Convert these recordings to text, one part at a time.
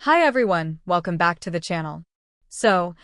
Hi everyone, welcome back to the channel. So,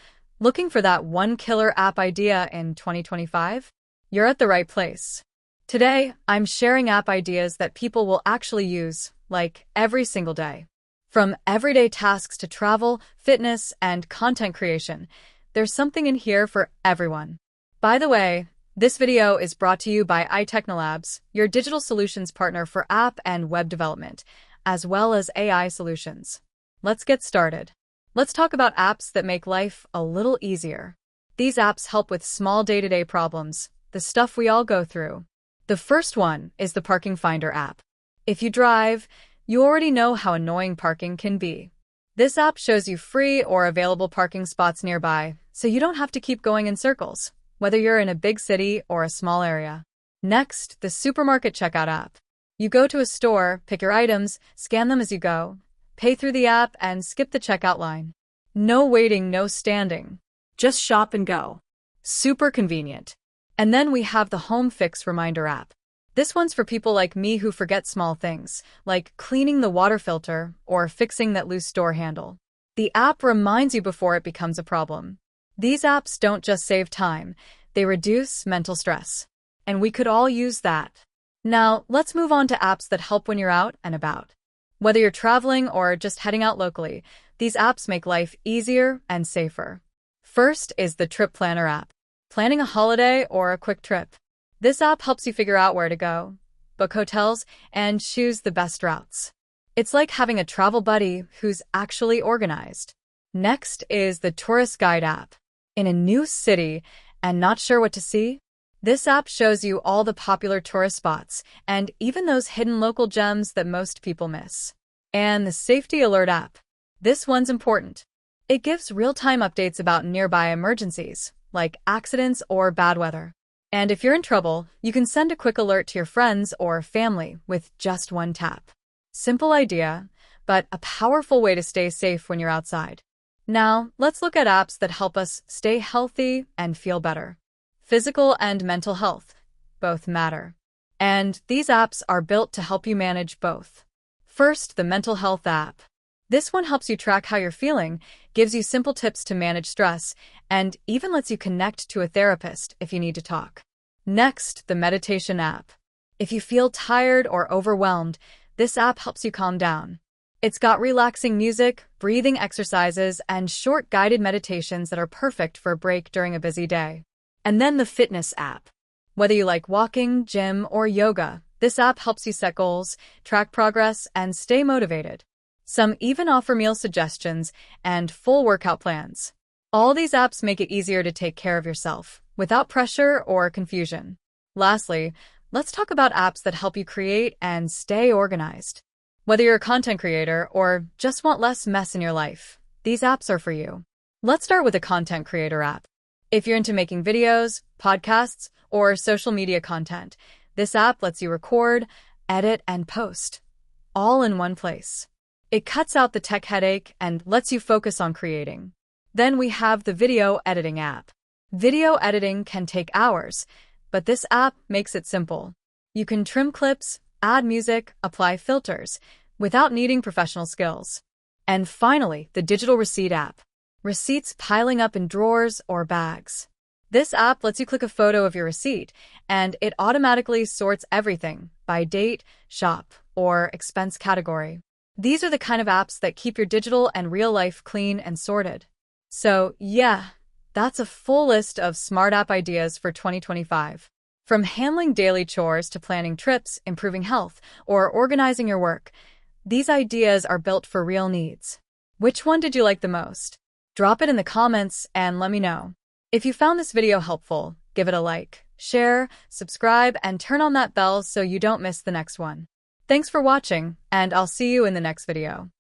looking for that one killer app idea in 2025? You're at the right place. Today, I'm sharing app ideas that people will actually use, like, every single day. From everyday tasks to travel, fitness, and content creation, there's something in here for everyone. By the way, this video is brought to you by ITechnolabs, your digital solutions partner for app and web development, as well as AI solutions. Let's get started. Let's talk about apps that make life a little easier. These apps help with small day-to-day problems, the stuff we all go through. The first one is the Parking Finder app. If you drive, you already know how annoying parking can be. This app shows you free or available parking spots nearby, so you don't have to keep going in circles, whether you're in a big city or a small area. Next, the Supermarket Checkout app. You go to a store, pick your items, scan them as you go, pay through the app, and skip the checkout line. No waiting, no standing. Just shop and go. Super convenient. And then we have the Home Fix Reminder app. This one's for people like me who forget small things, like cleaning the water filter or fixing that loose door handle. The app reminds you before it becomes a problem. These apps don't just save time, they reduce mental stress. And we could all use that. Now, let's move on to apps that help when you're out and about. Whether you're traveling or just heading out locally, these apps make life easier and safer. First is the Trip Planner app. Planning a holiday or a quick trip. This app helps you figure out where to go, book hotels, and choose the best routes. It's like having a travel buddy who's actually organized. Next is the Tourist Guide app. In a new city and not sure what to see? This app shows you all the popular tourist spots and even those hidden local gems that most people miss. And the Safety Alert app. This one's important. It gives real-time updates about nearby emergencies, like accidents or bad weather. And if you're in trouble, you can send a quick alert to your friends or family with just one tap. Simple idea, but a powerful way to stay safe when you're outside. Now, let's look at apps that help us stay healthy and feel better. Physical and mental health both matter. And these apps are built to help you manage both. First, the Mental Health app. This one helps you track how you're feeling, gives you simple tips to manage stress, and even lets you connect to a therapist if you need to talk. Next, the Meditation app. If you feel tired or overwhelmed, this app helps you calm down. It's got relaxing music, breathing exercises, and short guided meditations that are perfect for a break during a busy day. And then the Fitness app. Whether you like walking, gym, or yoga, this app helps you set goals, track progress, and stay motivated. Some even offer meal suggestions and full workout plans. All these apps make it easier to take care of yourself, without pressure or confusion. Lastly, let's talk about apps that help you create and stay organized. Whether you're a content creator or just want less mess in your life, these apps are for you. Let's start with a content creator app. If you're into making videos, podcasts, or social media content, this app lets you record, edit, and post, all in one place. It cuts out the tech headache and lets you focus on creating. Then we have the Video Editing app. Video editing can take hours, but this app makes it simple. You can trim clips, add music, apply filters, without needing professional skills. And finally, the Digital Receipt app. Receipts piling up in drawers or bags. This app lets you click a photo of your receipt, and it automatically sorts everything by date, shop, or expense category. These are the kind of apps that keep your digital and real life clean and sorted. So, yeah, that's a full list of smart app ideas for 2025. From handling daily chores to planning trips, improving health, or organizing your work, these ideas are built for real needs. Which one did you like the most? Drop it in the comments and let me know. If you found this video helpful, give it a like, share, subscribe, and turn on that bell so you don't miss the next one. Thanks for watching, and I'll see you in the next video.